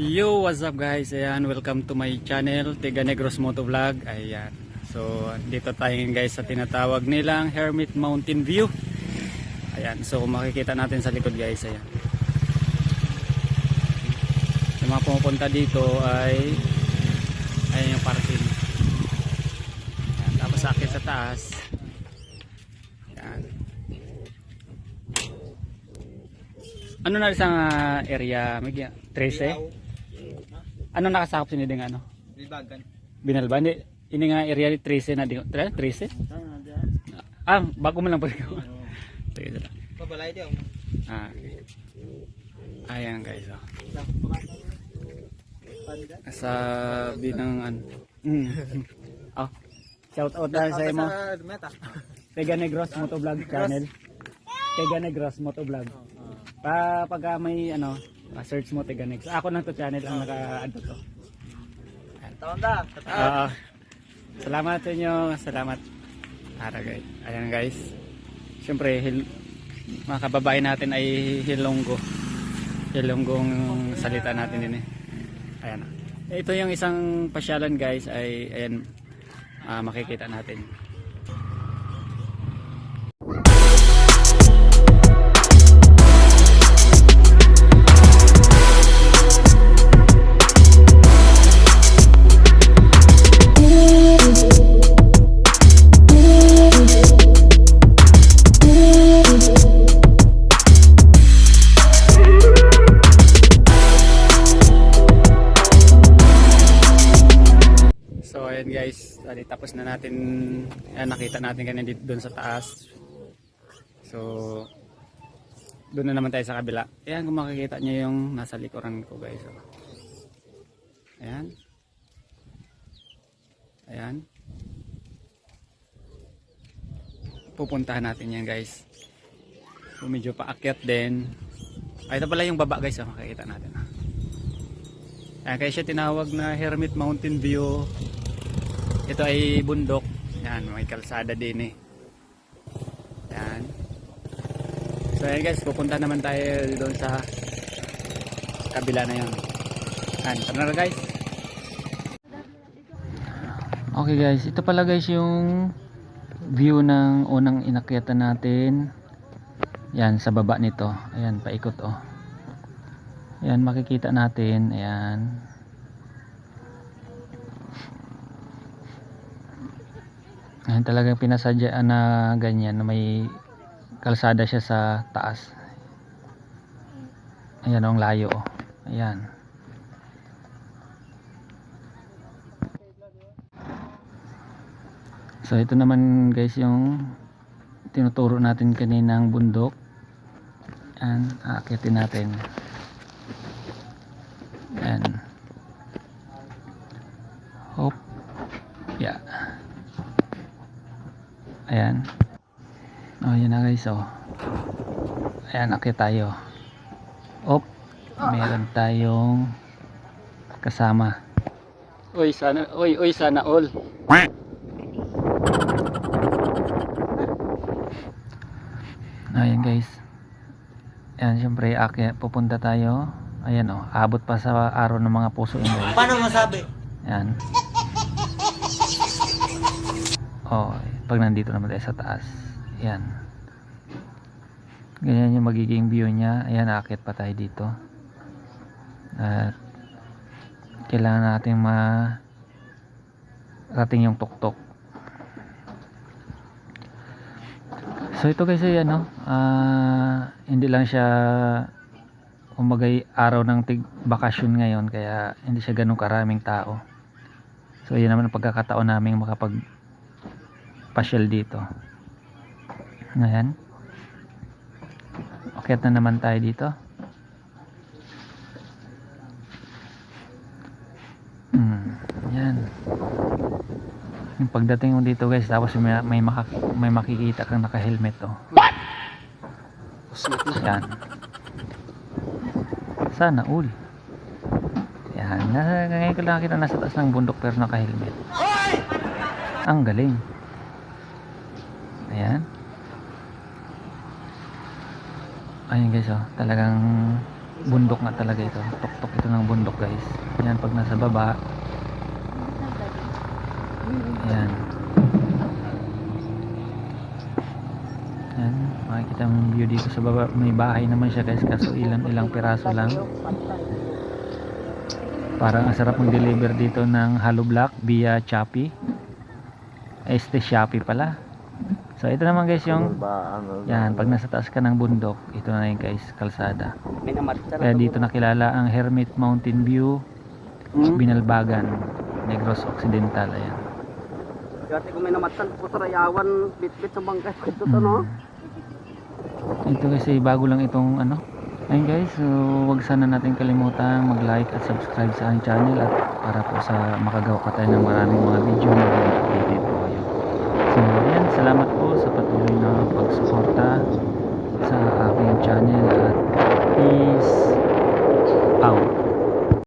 Yo, what's up guys? Ayan, welcome to my channel, Tiga Negros Moto Vlog. Ayan. So, dito tayo guys sa tinatawag nilang Hermit Mountain View. Ayan, so makikita natin sa likod guys, ayan. Yung mga pumupunta dito ay yung parking. Ayan, tapos akit sa taas. Ayan. Ano na isang area, may 13? Ano nakasakop siniding ano? Bilbagan. Binalba, hindi. Ini nga area ni 13 na di 13? Bago mo lang pala ko. Sige sila. Pabalay diyo. Okay. Ayan guys. Sa binang shout out dahil sa imo. Tiga Negros Moto Vlog channel. Tiga Negros Moto Vlog. Pagka may search mo Tiga Negros. Ako nang to channel ang naka-add to. Taon-ta. Salamat sa inyo. Salamat. Guys. Ayan guys. Siyempre mga kababae natin ay Hilonggo. Hilonggong salita natin din eh. Ayan. Ito yung isang pasyalan guys ay ayan makikita natin. So ayan guys, tapos na natin, nakita natin kanina dito doon sa taas. So doon na naman tayo sa kabila. Ayan, kung makikita nyo yung nasa likuran ko guys. Ayan. Ayan. Pupuntahan natin yan guys. So medyo paakyat din. Ito pala yung baba guys, makikita natin. Ayan, kaya siya tinawag na Hermit Mountain View. Ito ay bundok. Yan, may kalsada din eh. Yan. So ayan guys, pupunta naman tayo doon sa kabila na yun. Yan, tara na guys. Okay guys, ito pala guys yung view ng unang inakyatan natin. Yan, sa baba nito. Ayan, paikot oh. Ayan, makikita natin. Ayan. Ayan talagang pinasadya na ganyan na may kalsada siya sa taas. Ayan ang layo oh. Ayan. So ito naman guys yung tinuturo natin kaninang bundok. Ayan, aakitin natin. Ayan. Hop. Yeah. Ayan. Oh, yan na guys oh. Ayan, akit tayo. Op. Meron tayong kasama. Uy, sana all. Ayan guys. Ayan, syempre pupunta tayo. Ayan oh, abot pa sa araw ng mga puso yun guys. Paano masabi? Ayan. Oh, pag nandito naman tayo sa taas. Ayan. Ganyan yung magiging view niya. Ayan, aakit pa tayo dito. At kailangan natin rating yung tuktok. So ito guys ay hindi lang siya kumagay araw ng bakasyon ngayon kaya hindi siya ganun karaming tao. So yun naman ang pagkakataon namin makapag-pasyal dito. Ayan. Okay na naman tayo dito. Ayan. Yung pagdating mo dito guys, tapos may makikita kang naka-helmet oh. Yan. Sana all. Yan. Ngayon ko lang kita nasa taas ng bundok pero naka-helmet. Ang galing. Ayan. Ayun guys oh, talagang bundok nga talaga ito. Tuktok ito ng bundok guys. Yan pag nasa baba. Yan. Yan. Makikita mo yung view dito sa baba. May bahay naman siya guys. Kaso ilang piraso lang. Parang ang sarap mag-deliver dito ng hollow block via Shopee. Shopee pala. So ito naman guys yung yan, pag nasa taas ka ng bundok, ito na yun guys, kalsada. Kaya dito nakilala ang Hermit Mountain View, Binalbagan, Negros Occidental. Ayan. Dati kung may namatan po sa rayawan, bit-bit sa bangkay. Ito to, no? Ito kasi bago lang itong ano. Ayun guys, so wag sana natin kalimutan mag-like at subscribe sa aking channel at para po sa makagawa ka tayo ng maraming mga video na updated po kayo. So ayan, salamat po sa patuloy na pagsuporta sa aking channel at peace out.